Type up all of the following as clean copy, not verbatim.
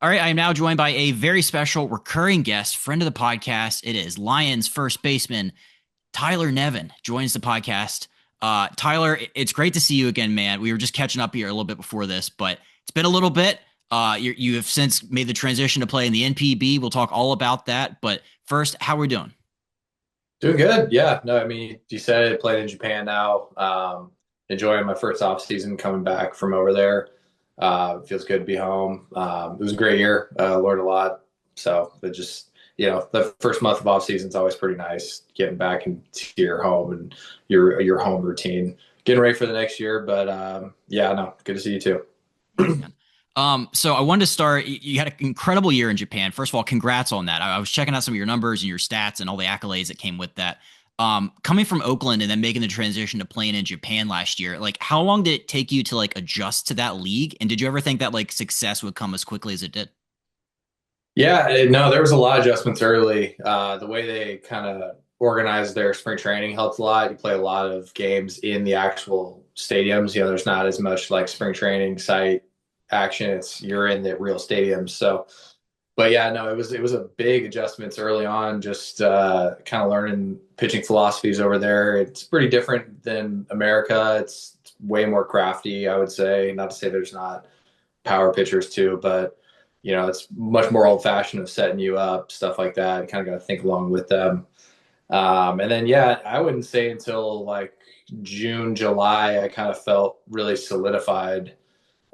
All right, I am now joined by a very special recurring guest, friend of the podcast. It is Lions first baseman Tyler Nevin joins the podcast. Tyler, it's great to see you again, man. We were just catching up here a little bit before this, but it's been a little bit. You have since made the transition to play in the NPB. We'll talk all about that. But first, how are we doing? Doing good. Yeah. No, I mean, you said it, playing in Japan now. Enjoying my first off season coming back from over there. Feels good to be home. It was a great year. Learned a lot. So it just, the first month of off season is always pretty nice getting back into your home and your home routine, getting ready for the next year. But yeah, no, good to see you too. Thanks, man. So I wanted to start. You had an incredible year in Japan. First of all, congrats on that. I was checking out some of your numbers and your stats and all the accolades that came with that. Coming from Oakland and then making the transition to playing in Japan last year, like how long did it take you to like adjust to that league? And did you ever think that like success would come as quickly as it did? Yeah, no, there was a lot of adjustments early. The way they kind of organized their spring training helped a lot. You play a lot of games in the actual stadiums. There's not as much like spring training site action. It's you're in the real stadiums. So, but yeah, no, it was a big adjustments early on. Just kind of learning pitching philosophies over there. It's pretty different than America. It's way more crafty, I would say. Not to say there's not power pitchers too, but it's much more old fashioned of setting you up, stuff like that. You kind of got to think along with them. And then, yeah, I wouldn't say until like June, July, I kind of felt really solidified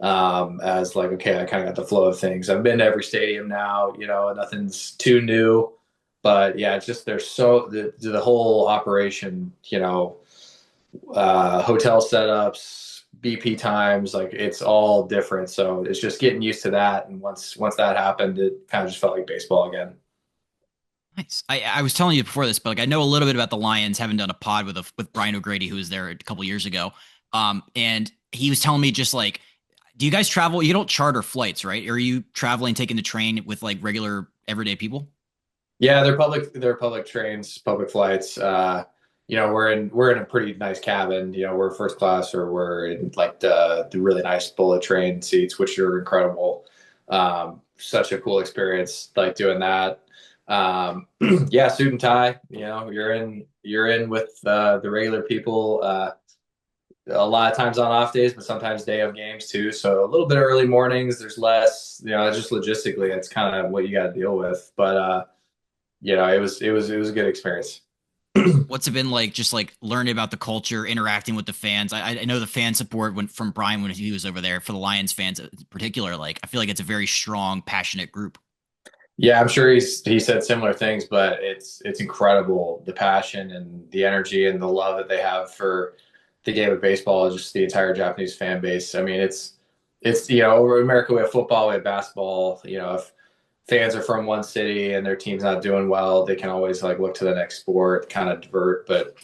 as like, okay, I kind of got the flow of things. I've been to every stadium now, nothing's too new. But yeah, it's just there's so the whole operation, hotel setups, BP times, like it's all different. So it's just getting used to that. And once that happened, it kind of just felt like baseball again. Nice. I was telling you before this, but like I know a little bit about the Lions, having done a pod with Brian O'Grady, who was there a couple years ago. And he was telling me just like, do you guys travel? You don't charter flights, right? Or are you traveling, taking the train with like regular everyday people? Yeah, they're public trains, public flights. We're in a pretty nice cabin. We're first class, or we're in like the really nice bullet train seats, which are incredible. Such a cool experience, like doing that. Yeah, suit and tie. You're in with the regular people. A lot of times on off days, but sometimes day of games too. So a little bit early mornings. There's less. Just logistically, it's kind of what you got to deal with. But it was a good experience. What's it been like just like learning about the culture, interacting with the fans? I know the fan support went from Brian when he was over there for the Lions fans in particular. Like I feel like it's a very strong, passionate group. Yeah, I'm sure he said similar things, but it's incredible the passion and the energy and the love that they have for the game of baseball, just the entire Japanese fan base. I mean, it's over in America we have football, we have basketball. If fans are from one city and their team's not doing well, they can always like look to the next sport, kind of divert. But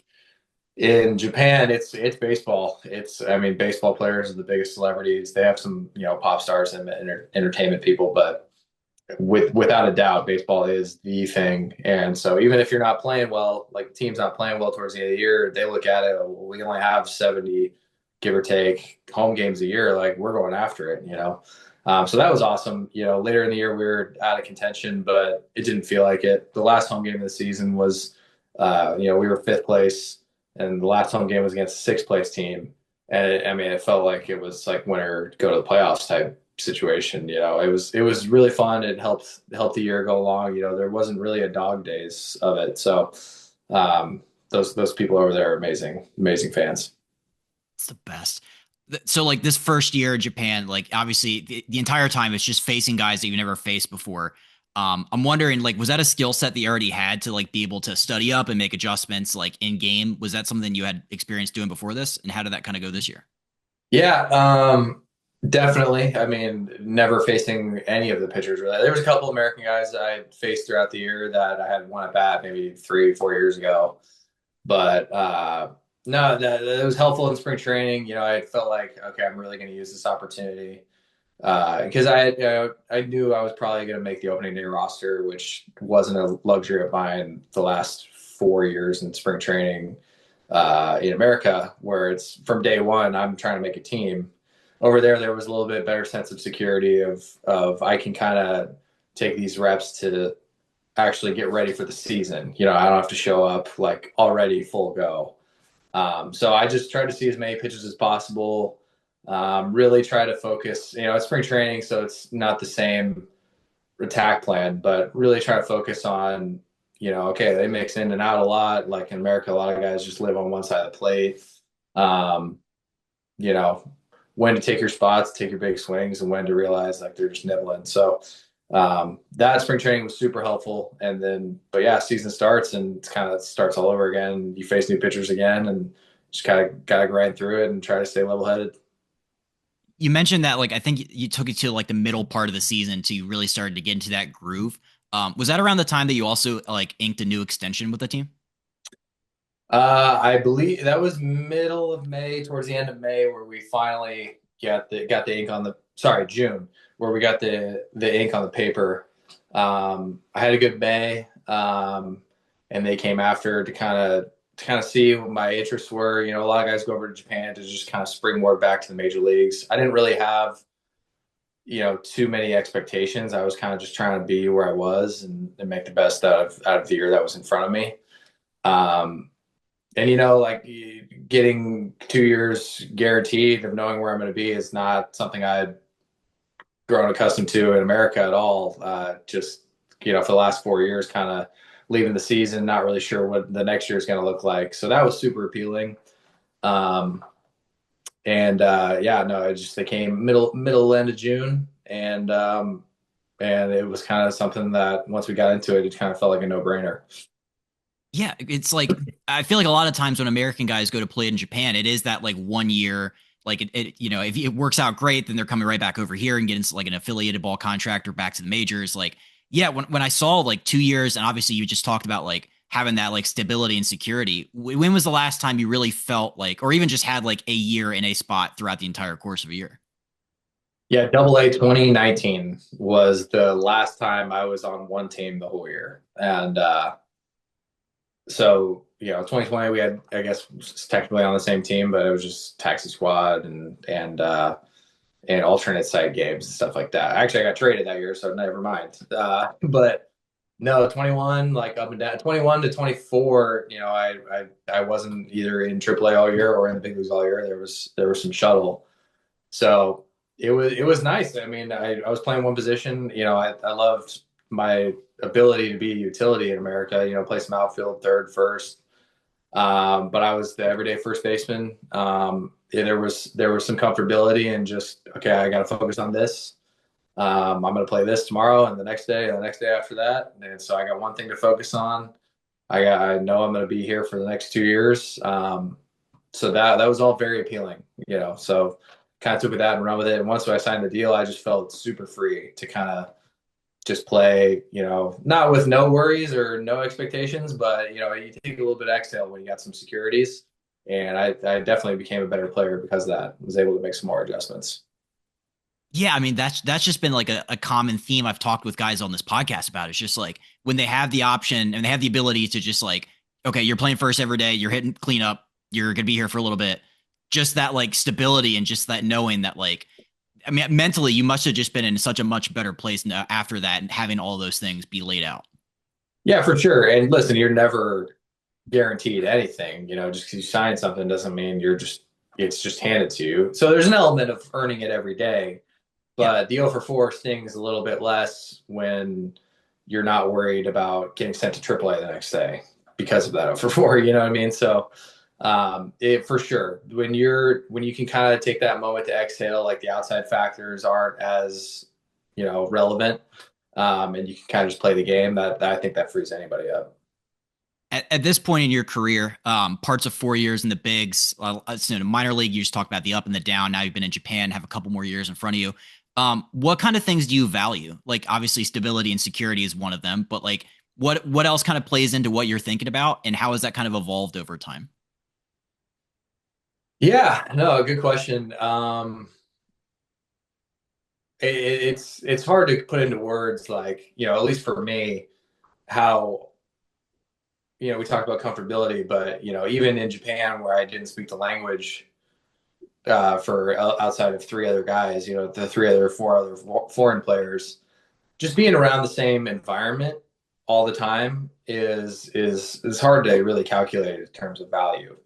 in Japan, it's baseball. I mean, baseball players are the biggest celebrities. They have some pop stars and entertainment people, but without a doubt, baseball is the thing. And so even if you're not playing well, like the team's not playing well towards the end of the year, they look at it, well, we only have 70, give or take, home games a year. Like we're going after it. So that was awesome. Later in the year we were out of contention, but it didn't feel like it. The last home game of the season was, we were fifth place, and the last home game was against a sixth place team. And I mean, it felt like it was like winner go to the playoffs type situation. It was really fun. It helped the year go along. There wasn't really a dog days of it. So those people over there are amazing, amazing fans. It's the best. So like this first year in Japan, like obviously the entire time it's just facing guys that you've never faced before. I'm wondering, like, was that a skill set that you already had to like be able to study up and make adjustments like in game? Was that something you had experience doing before this? And how did that kind of go this year? Yeah, definitely. I mean, never facing any of the pitchers really. There was a couple American guys that I faced throughout the year that I had one at bat maybe 3, 4 years ago. But no, that was helpful in spring training. I felt like, okay, I'm really going to use this opportunity because I knew I was probably going to make the opening day roster, which wasn't a luxury of mine the last 4 years in spring training in America, where it's from day one, I'm trying to make a team. over there was a little bit better sense of security of I can kind of take these reps to actually get ready for the season. I don't have to show up like already full go. So I just try to see as many pitches as possible. Really try to focus. It's spring training, so it's not the same attack plan, but really try to focus on, okay, they mix in and out a lot. Like in America, a lot of guys just live on one side of the plate. Um, you know, when to take your spots, take your big swings, and when to realize like they're just nibbling. So that spring training was super helpful. And then, but yeah, season starts and it kind of starts all over again. You face new pitchers again, and just kind of got to grind through it and try to stay level headed. You mentioned that like I think you took it to like the middle part of the season to you really started to get into that groove. Was that around the time that you also like inked a new extension with the team? I believe that was middle of May, towards the end of May, where we finally got the ink on the June, where we got the ink on the paper. I had a good May, and they came after to kind of see what my interests were. A lot of guys go over to Japan to just kind of springboard back to the major leagues. I didn't really have too many expectations. I was kind of just trying to be where I was and make the best out of the year that was in front of me. Um, and like getting 2 years guaranteed of knowing where I'm going to be is not something I'd grown accustomed to in America at all. Just for the last 4 years, kind of leaving the season, not really sure what the next year is going to look like. So that was super appealing. Um, and yeah, no, they came middle end of June, and it was kind of something that once we got into it, it kind of felt like a no brainer. Yeah, it's like I feel like a lot of times when American guys go to play in Japan, it is that like 1 year, like if it works out great, then they're coming right back over here and getting like an affiliated ball contract or back to the majors. Like, yeah, when I saw like 2 years, and obviously you just talked about like having that like stability and security. When was the last time you really felt like, or even just had like a year in a spot throughout the entire course of a year? Yeah, Double A 2019 was the last time I was on one team the whole year, and so 2020 we had, I guess, technically on the same team, but it was just taxi squad and alternate site games and stuff like that. Actually, I got traded that year, so never mind. But no, 21, like up and down, 21 to 24. I wasn't either in AAA all year or in the big leagues all year. There was some shuttle, so it was nice. I mean, I was playing one position. I loved my ability to be a utility in America. Play some outfield, third, first. But I was the everyday first baseman. Yeah, there was some comfortability and just, okay, I got to focus on this. I'm going to play this tomorrow and the next day and the next day after that. And so I got one thing to focus on. I know I'm going to be here for the next 2 years. So that was all very appealing. So kind of took with that and run with it. And once I signed the deal, I just felt super free to kind of just play, not with no worries or no expectations, but you take a little bit of exhale when you got some securities. And I definitely became a better player because of that. Was able to make some more adjustments. Yeah, I mean that's just been like a common theme I've talked with guys on this podcast about. It's just like when they have the option and they have the ability to just like, okay, you're playing first every day, you're hitting cleanup, you're gonna be here for a little bit. Just that like stability and just that knowing that like, I mean, mentally you must have just been in such a much better place after that and having all those things be laid out. Yeah, for sure. And listen, you're never guaranteed anything. Just because you sign something doesn't mean it's just handed to you. So there's an element of earning it every day. Yeah. But the 0 for 4 stings a little bit less when you're not worried about getting sent to AAA the next day because of that 0 for 4. You know what I mean? So it for sure when you can kind of take that moment to exhale, like the outside factors aren't as relevant, and you can kind of just play the game. That I think that frees anybody up. At this point in your career, parts of 4 years in the bigs, minor league, you just talked about the up and the down. Now you've been in Japan, have a couple more years in front of you. What kind of things do you value? Like obviously stability and security is one of them, but like what else kind of plays into what you're thinking about and how has that kind of evolved over time? Yeah, no, good question. It's hard to put into words, like at least for me, how we talked about comfortability, but even in Japan where I didn't speak the language, for outside of three other guys, the four other foreign players, just being around the same environment all the time is hard to really calculate in terms of value.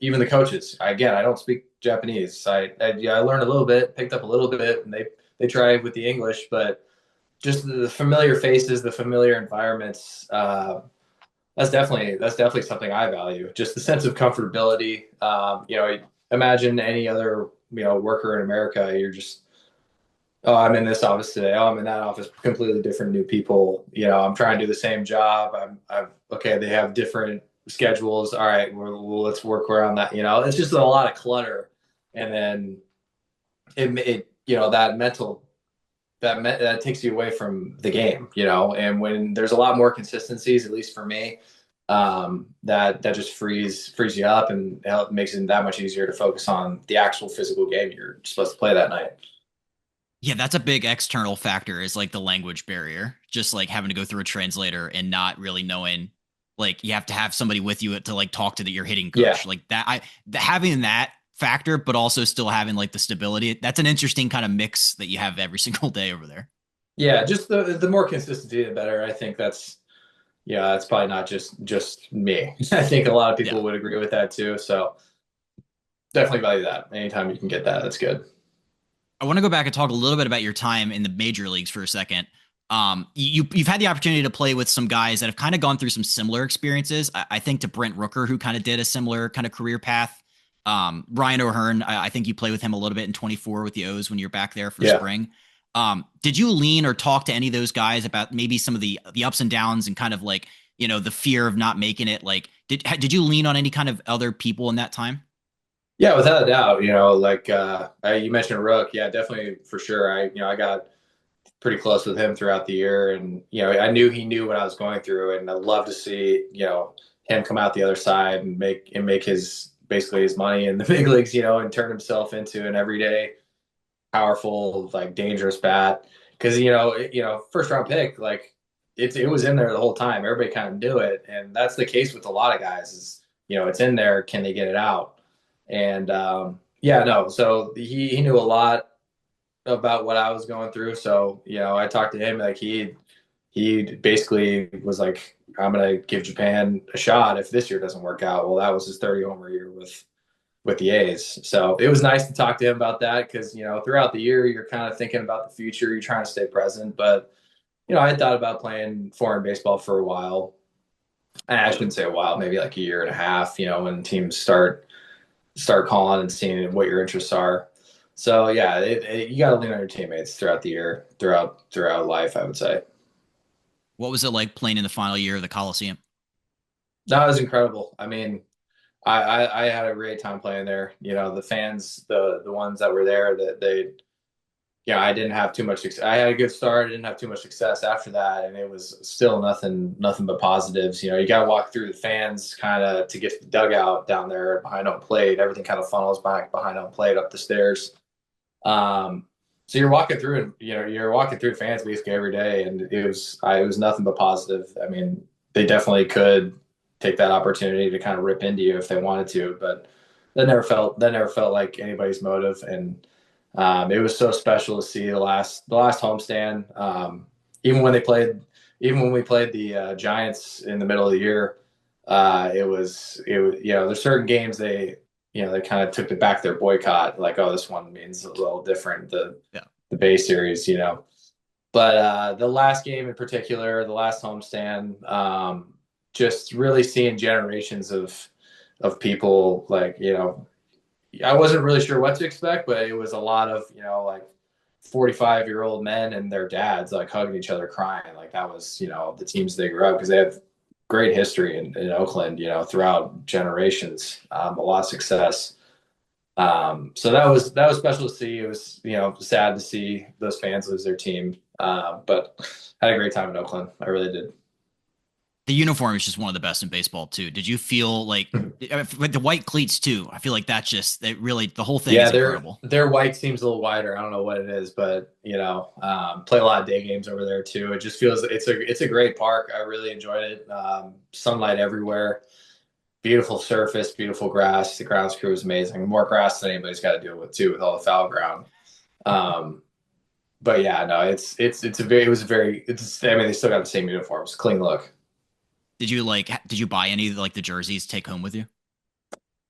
Even the coaches. Again, I don't speak Japanese. I learned a little bit, picked up a little bit, and they tried with the English, but just the familiar faces, the familiar environments. That's definitely something I value. Just the sense of comfortability. Imagine any other worker in America. You're just, oh, I'm in this office today. Oh, I'm in that office. Completely different new people. I'm trying to do the same job. I'm okay. They have different schedules. All right, let's work around that. It's just a lot of clutter, and then that mental that takes you away from the game. And when there's a lot more consistencies, at least for me, that just frees you up and makes it that much easier to focus on the actual physical game you're supposed to play that night. Yeah, that's a big external factor is like the language barrier. Just like having to go through a translator and not really knowing, like you have to have somebody with you to like talk to your hitting Yeah, coach. Like that having that factor, but also still having like the stability. That's an interesting kind of mix that you have every single day over there. yeah. Just the more consistency, the better. I think that's probably not just me. I think a lot of Yeah. people would agree with that too. So definitely value that. Anytime you can get that, that's good. I want to go back and talk a little bit about your time in the major leagues for a second. You've had the opportunity to play with some guys that have kind of gone through some similar experiences. I think to Brent Rooker, who kind of did a similar kind of career path. Ryan O'Hearn, I think you play with him a little bit in 24 with the O's when you're back there for Yeah. spring. Did you lean or talk to any of those guys about maybe some of the ups and downs and kind of like the fear of not making it? Like, did you lean on any kind of other people in that time? Yeah, without a doubt. Like you mentioned Rook. Yeah, definitely for sure. I got pretty close with him throughout the year, and I knew he knew what I was going through, and I'd love to see him come out the other side and make his basically his money in the big leagues, and turn himself into an everyday powerful, like dangerous bat. Because first round pick, like it was in there the whole time. Everybody kind of knew it, and that's the case with a lot of guys. Is it's in there. Can they get it out? And yeah, no. So he knew a lot about what I was going through. So I talked to him like he basically was like, I'm gonna give Japan a shot if this year doesn't work out. Well, that was his 30 homer year with the A's. So it was nice to talk to him about that because throughout the year you're kind of thinking about the future, you're trying to stay present. But I had thought about playing foreign baseball for a while. I shouldn't say a while, maybe like a year and a half. When teams start calling and seeing what your interests are. So yeah, you got to lean on your teammates throughout the year, throughout life, I would say. What was it like playing in the final year of the Coliseum? That was incredible. I mean, I had a great time playing there. The fans, the ones that were there, that I didn't have too much. I had a good start. I didn't have too much success after that, and it was still nothing but positives. You got to walk through the fans kind of to get to the dugout down there behind home plate. Everything kind of funnels back behind home plate up the stairs. So you're walking through, and you're walking through fans basically every day, and it was nothing but positive. I mean, they definitely could take that opportunity to kind of rip into you if they wanted to, but that never felt like anybody's motive. And it was so special to see the last homestand. Even when we played the Giants in the middle of the year, it was there's certain games they kind of took back their boycott, like, oh, this one means a little different, Yeah. the Bay Series. But the last game in particular, the last homestand, just really seeing generations of people, like, I wasn't really sure what to expect, but it was a lot of, like 45-year-old men and their dads like hugging each other, crying. Like that was, the teams they grew up because they have great history in Oakland, throughout generations, a lot of success. So that was special to see. It was, sad to see those fans lose their team. But I had a great time in Oakland. I really did. The uniform is just one of the best in baseball too. Did you feel like with the white cleats too? I feel like that's just that really the whole thing Yeah, is their incredible. their white seems a little wider. I don't know what it is, but play a lot of day games over there too. It just feels it's a great park. I really enjoyed it. Sunlight everywhere. beautiful surface, beautiful grass. The grounds crew is amazing. More grass than anybody's got to deal with too, with all the foul ground. Um, but yeah, no, it was a very, it's, I mean, they still got the same uniforms, clean look. Did you buy any of like the jerseys to take home with you?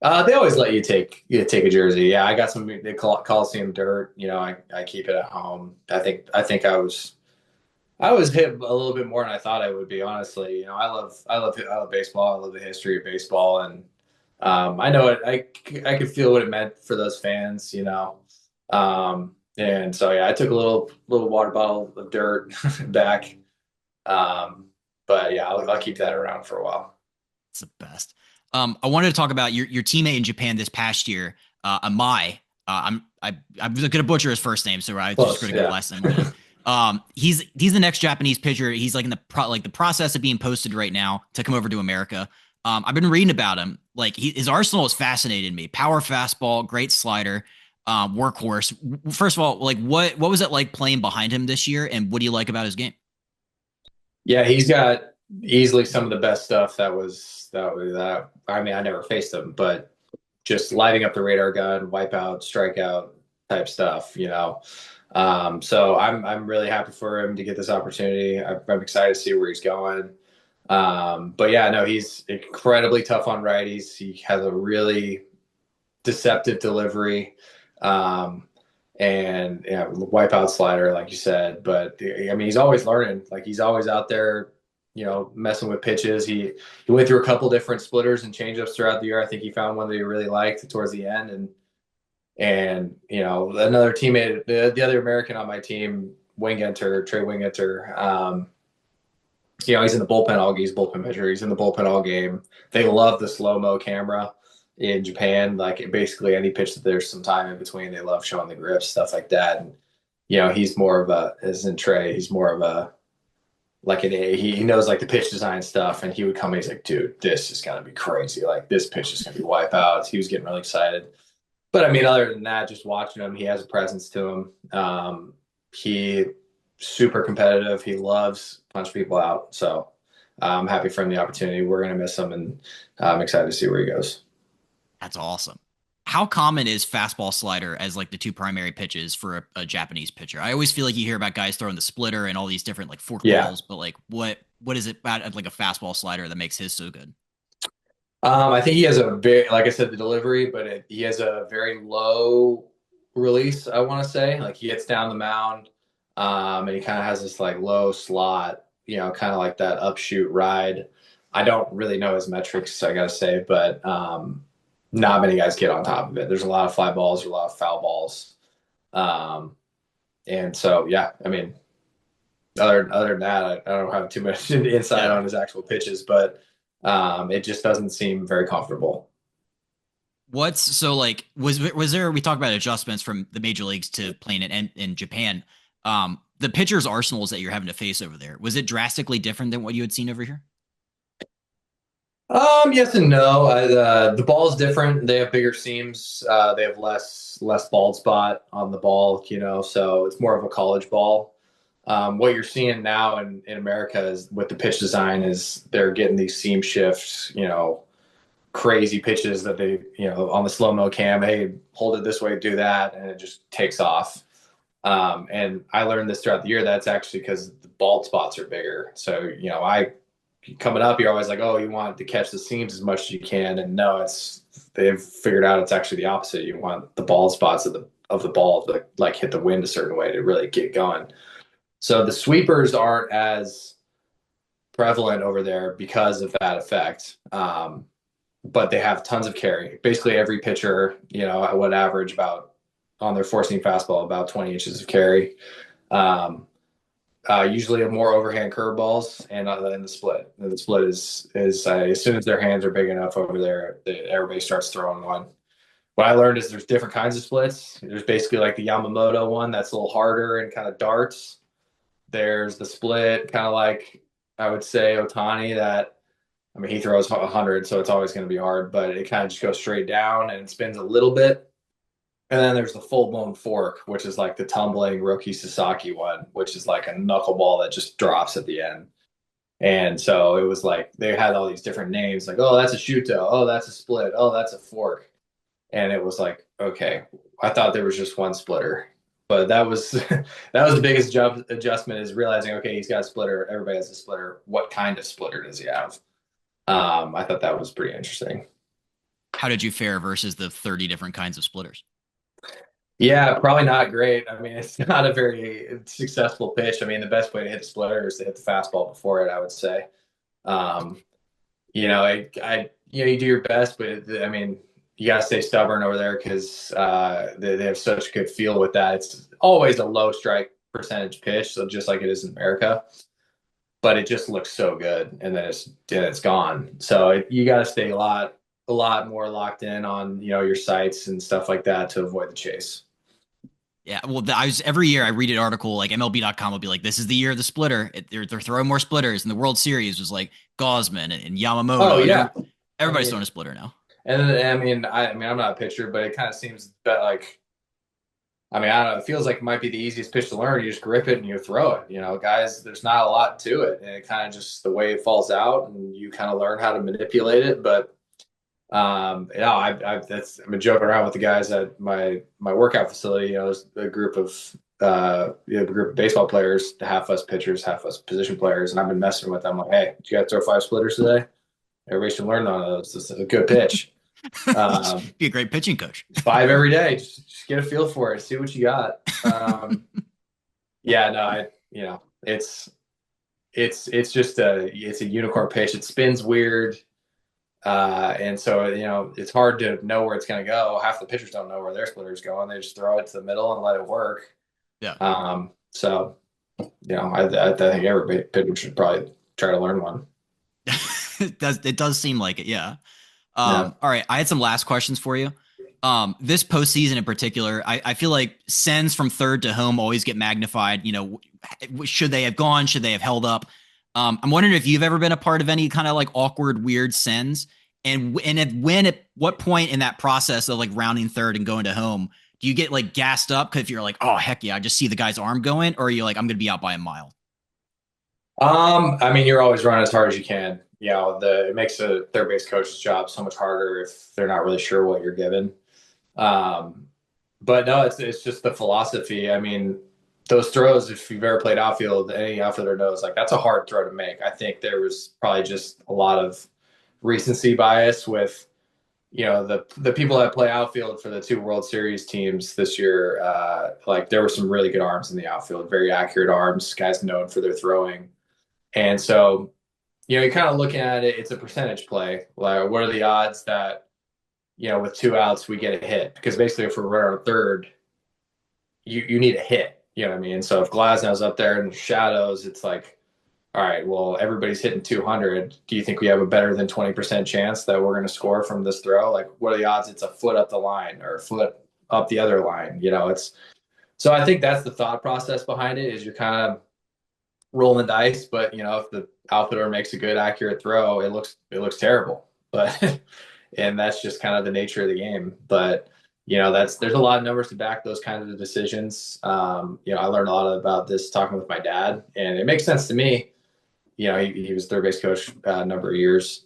They always let you take a jersey. Yeah, I got some. They call it Coliseum dirt. I keep it at home. I think I was hit a little bit more than I thought I would be. Honestly, I love baseball. I love the history of baseball, and I know it. I could feel what it meant for those fans. And so yeah, I took a little water bottle of dirt back. Um, but yeah, I'll keep that around for a while. It's the best. I wanted to talk about your teammate in Japan this past year, Imai. I'm gonna butcher his first name, so I'm just Close, gonna go yeah. last name with it. He's the next Japanese pitcher. He's like in the process of being posted right now to come over to America. I've been reading about him. Like his arsenal has fascinated me. Power fastball, great slider, workhorse. First of all, like what was it like playing behind him this year, and what do you like about his game? Yeah, he's got easily some of the best stuff that. I mean, I never faced him, but just lighting up the radar gun, wipeout, strikeout type stuff. So I'm really happy for him to get this opportunity. I'm excited to see where he's going. But yeah, no, he's incredibly tough on righties. He has a really deceptive delivery. Um, and wipeout slider, like you said. But I mean, he's always learning. Like he's always out there, messing with pitches. He went through a couple different splitters and changeups throughout the year. I think he found one that he really liked towards the end, and another teammate, the other American on my team, Trey Wingenter. He's in the bullpen all. He's bullpen pitcher. He's in the bullpen all game. They love the slow mo camera in Japan. Like basically any pitch that there's some time in between, they love showing the grips, stuff like that. And he's more of a, as in Trey, he's more of a like an A. He knows like the pitch design stuff, and he would come. And he's like, dude, this is gonna be crazy. Like this pitch is gonna be wipeouts. He was getting really excited. But I mean, other than that, just watching him, he has a presence to him. He super competitive. He loves punch people out. So I'm happy for him the opportunity. We're gonna miss him, and I'm excited to see where he goes. That's awesome. How common is fastball slider as like the two primary pitches for a Japanese pitcher? I always feel like you hear about guys throwing the splitter and all these different like fork Yeah. balls, but like what is it about like a fastball slider that makes his so good? I think he has a very, like I said, the delivery, but he has a very low release. I want to say, like he gets down the mound, and he kind of has this like low slot, kind of like that upshoot ride. I don't really know his metrics, I gotta say, but not many guys get on top of it. There's a lot of fly balls, there's a lot of foul balls, um, and so yeah, I mean, other than that, I don't have too much insight Yeah. on his actual pitches, but it just doesn't seem very comfortable. What's so like was there we talked about adjustments from the major leagues to playing in Japan. The pitchers arsenals that you're having to face over there, was it drastically different than what you had seen over here? Yes and no. The ball is different. They have bigger seams. They have less bald spot on the ball, so it's more of a college ball. What you're seeing now in America is with the pitch design is they're getting these seam shifts, crazy pitches that they, on the slow mo cam, hey, hold it this way, do that, and it just takes off. And I learned this throughout the year. That's actually because the bald spots are bigger. So, I coming up, you're always like, oh, you want to catch the seams as much as you can, and no, they've figured out it's actually the opposite. You want the bald spots of the ball to like hit the wind a certain way to really get going. So the sweepers aren't as prevalent over there because of that effect. But they have tons of carry. Basically, every pitcher, I would average about on their four seam fastball about 20 inches of carry. Um, Usually more overhand curveballs and the split. And the split is as soon as their hands are big enough over there, everybody starts throwing one. What I learned is there's different kinds of splits. There's basically like the Yamamoto one that's a little harder and kind of darts. There's the split, kind of like I would say Otani that I mean he throws 100, so it's always going to be hard, but it kind of just goes straight down and spins a little bit. And then there's the full blown fork, which is like the tumbling Roki Sasaki one, which is like a knuckleball that just drops at the end. And so it was like they had all these different names, like, oh, that's a shuto, oh, that's a split, oh, that's a fork. And it was like, okay, I thought there was just one splitter. But that was that was the biggest job adjustment, is realizing, okay, he's got a splitter, everybody has a splitter. What kind of splitter does he have? I thought that was pretty interesting. How did you fare versus the 30 different kinds of splitters? Yeah, probably not great. I mean, it's not a very successful pitch. I mean, the best way to hit a splitter is to hit the fastball before it, I would say. Um, you do your best, but I mean, you got to stay stubborn over there because they have such a good feel with that. It's always a low strike percentage pitch, so just like it is in America, but it just looks so good, and then it's gone. So you got to stay a lot more locked in on your sights and stuff like that to avoid the chase. Yeah, well, I was every year I read an article like MLB.com will be like, "This is the year of the splitter. They're throwing more splitters." And the World Series was like Gosman and Oh Yamamoto, and yeah, I everybody's mean, throwing a splitter now. and I mean, I'm not a pitcher, but it kind of seems that like, I mean, I don't know. It feels like it might be the easiest pitch to learn. You just grip it and you throw it. Guys, there's not a lot to it, and it kind of just the way it falls out, and you kind of learn how to manipulate it. But I'm joking around with the guys at my workout facility. There's a group of baseball players, half us pitchers, half us position players, and I've been messing with them like, hey, did you guys throw 5 splitters today? Everybody should learn on those. This is a good pitch. Be a great pitching coach. 5 every day. Just get a feel for it. See what you got. Yeah, no, it's just it's a unicorn pitch. It spins weird. And so, it's hard to know where it's going to go. Half the pitchers don't know where their splitter's going. They just throw it to the middle and let it work. Yeah. So, I think every pitcher should probably try to learn one. It does seem like it, yeah. Yeah. All right, I had some last questions for you. This postseason in particular, I feel like sends from third to home always get magnified. Should they have gone? Should they have held up? I'm wondering if you've ever been a part of any kind of like awkward, weird sends, at what point in that process of like rounding third and going to home do you get like gassed up because if you're like, oh heck yeah, I just see the guy's arm going, or are you like, I'm gonna be out by a mile? I mean, you're always running as hard as you can. It makes a third base coach's job so much harder if they're not really sure what you're given. Um, but no, it's just the philosophy. I mean, those throws, if you've ever played outfield, any outfielder knows like that's a hard throw to make. I think there was probably just a lot of recency bias with the people that play outfield for the 2 World Series teams this year. Like there were some really good arms in the outfield, very accurate arms, guys known for their throwing. And so, you're kind of looking at it, it's a percentage play. Like, what are the odds that, with 2 outs, we get a hit? Because basically, if we're running on third, you need a hit. You know what I mean? So if Glasnow's up there in the shadows, it's like, all right, well, everybody's hitting 200. Do you think we have a better than 20% chance that we're going to score from this throw? Like, what are the odds it's a foot up the line or a foot up the other line? So I think that's the thought process behind it, is you're kind of rolling dice, but if the outfielder makes a good accurate throw, it looks terrible. But and that's just kind of the nature of the game. But there's a lot of numbers to back those kinds of decisions. I learned a lot about this talking with my dad, and it makes sense to me. He was third base coach a number of years,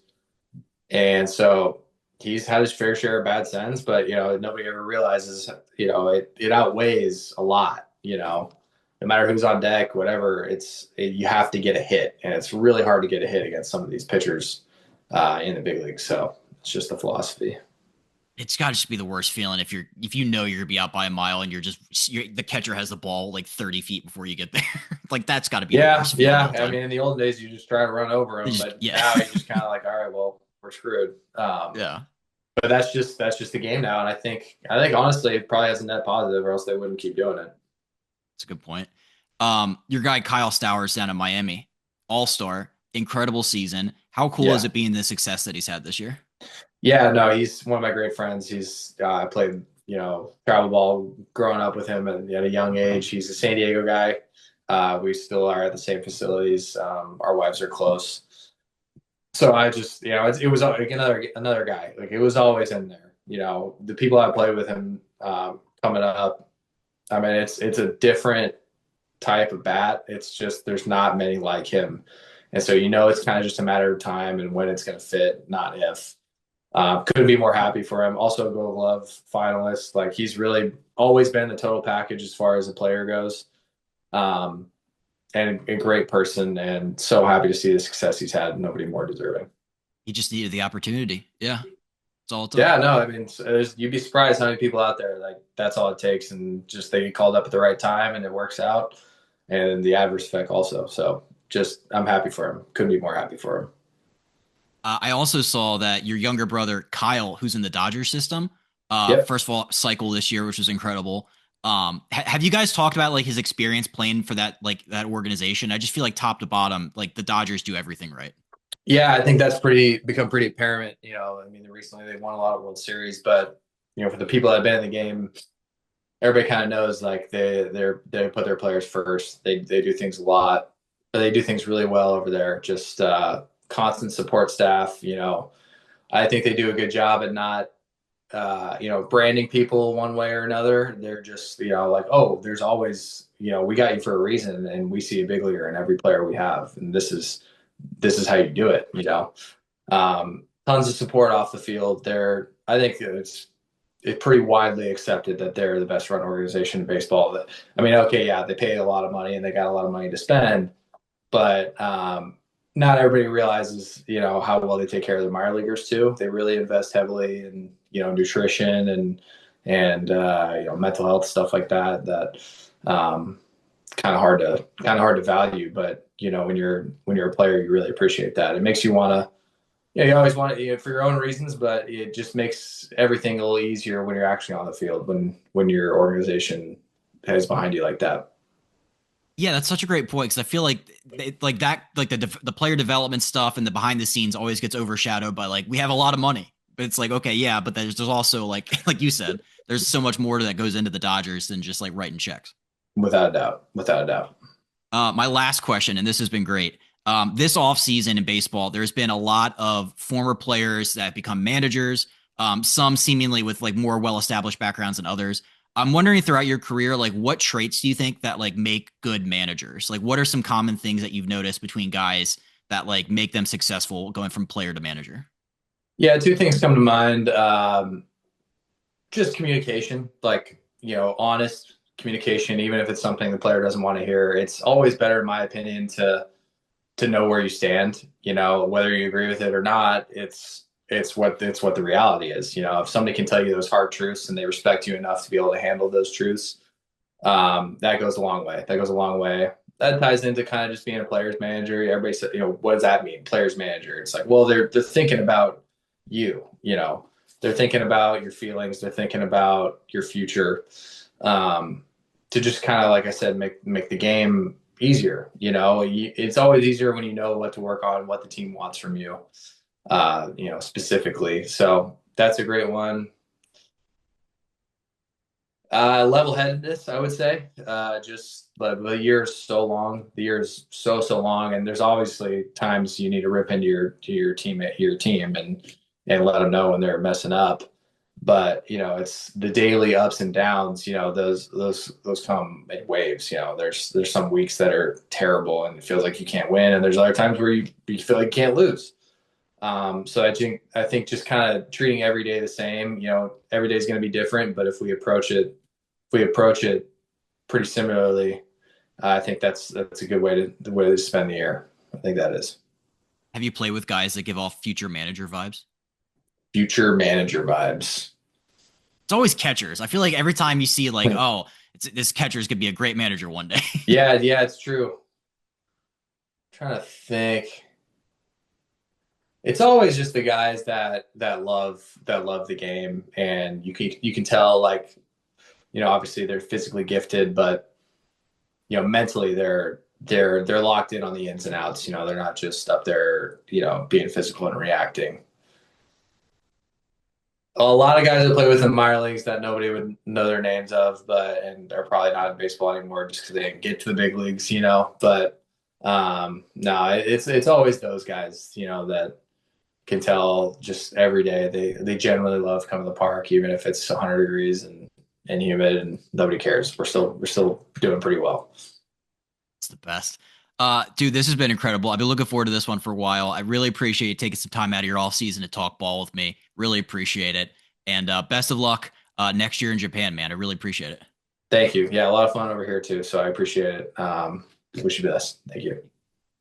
and so he's had his fair share of bad sends, but nobody ever realizes it outweighs a lot. No matter who's on deck, whatever, you have to get a hit, and it's really hard to get a hit against some of these pitchers in the big leagues. So it's just the philosophy. It's got to just be the worst feeling if you know you're gonna be out by a mile and the catcher has the ball like 30 feet before you get there. Like that's got to be the Yeah, worst feeling yeah. of all I time. mean, in the old days, you just try to run over them, but Yeah, now you just kind of like, all right, well, we're screwed. yeah. But that's just the game now, and I think honestly, it probably has a net positive, or else they wouldn't keep doing it. That's a good point. Your guy Kyle Stowers down in Miami, All Star, incredible season. How cool is Yeah, it being the success that he's had this year? yeah. No, he's one of my great friends. I played travel ball growing up with him at a young age. He's a San Diego guy. We still are at the same facilities. Our wives are close. So I just, it was like another guy. Like it was always in there. The people I played with him coming up. I mean, it's a different type of bat. It's just there's not many like him, And so, it's kind of just a matter of time and when it's going to fit, not if. Couldn't be more happy for him. Also, Gold Glove finalist. Like, he's really always been the total package as far as a player goes. Um, and a great person, and so happy to see the success he's had. Nobody more deserving. He just needed the opportunity. Yeah, that's all it took. Yeah, no, I mean, you'd be surprised how many people out there, like, that's all it takes, and just they get called up at the right time and it works out, and the adverse effect also. So, just I'm happy for him. Couldn't be more happy for him. I also saw that your younger brother Kyle, who's in the Dodgers system, Yep. first of all, cycle this year, which was incredible. Have you guys talked about like his experience playing for that organization? I just feel like top to bottom, like the Dodgers do everything right. Yeah, I think that's become pretty apparent. I mean, recently they've won a lot of World Series, but for the people that have been in the game, everybody kind of knows like they put their players first. They do things a lot, but they do things really well over there. Just constant support staff. I think they do a good job at not branding people one way or another. They're just like, oh, there's always we got you for a reason, and we see a big leaguer in every player we have, and this is how you do it. Tons of support off the field. I think it's pretty widely accepted that they're the best run organization in baseball. I mean, okay, yeah, they pay a lot of money and they got a lot of money to spend, but not everybody realizes, how well they take care of the minor leaguers too. They really invest heavily in, nutrition and mental health stuff like that. That kind of hard to value, but when you're a player, you really appreciate that. It makes you want to. Yeah, you always want it for your own reasons, but it just makes everything a little easier when you're actually on the field, when your organization is behind you like that. Yeah, that's such a great point because I feel like like that, like the player development stuff and the behind the scenes always gets overshadowed by like we have a lot of money, but it's like okay, yeah, but there's also like like you said, there's so much more that goes into the Dodgers than just like writing checks. Without a doubt. Without a doubt. My last question, and this has been great. This offseason in baseball, there's been a lot of former players that have become managers, some seemingly with like more well-established backgrounds than others. I'm wondering throughout your career, like what traits do you think that like make good managers? Like what are some common things that you've noticed between guys that like make them successful going from player to manager? Yeah, two things come to mind. Just communication, like, honest communication, even if it's something the player doesn't want to hear. It's always better, in my opinion, to know where you stand, whether you agree with it or not. It's what the reality is. If somebody can tell you those hard truths and they respect you enough to be able to handle those truths, that goes a long way. That goes a long way. That ties into kind of just being a player's manager. Everybody said, what does that mean? Player's manager. It's like, well, they're thinking about you. They're thinking about your feelings. They're thinking about your future. To just kind of, like I said, make the game easier. It's always easier when you know what to work on, what the team wants from you, specifically. So that's a great one. Level-headedness, I would say. Just the year is so long. The year is so long, and there's obviously times you need to rip into your team and let them know when they're messing up. But it's the daily ups and downs. Those come in waves. There's some weeks that are terrible and it feels like you can't win, and there's other times where you feel like you can't lose. So I think just kind of treating every day the same. Every day is going to be different, but if we approach it pretty similarly, I think that's a good way to spend the year. I think that is Have you played with guys that give off future manager vibes? future manager vibes. It's always catchers. I feel like every time you see like, oh, this catcher is gonna be a great manager one day. Yeah, it's true. I'm trying to think. It's always just the guys that love the game, and you can tell, like, obviously they're physically gifted, but mentally they're locked in on the ins and outs. They're not just up there, being physical and reacting. A lot of guys that play with in the minor leagues that nobody would know their names of, and are probably not in baseball anymore just because they didn't get to the big leagues. But no, it's always those guys, that can tell just every day they generally love coming to the park, even if it's 100 degrees and humid and nobody cares. We're still doing pretty well. It's the best. Dude, this has been incredible. I've been looking forward to this one for a while. I really appreciate you taking some time out of your off season to talk ball with me. Really appreciate it. And best of luck next year in Japan, man. I really appreciate it. Thank you. Yeah, a lot of fun over here too. So I appreciate it. Wish you the best. Thank you.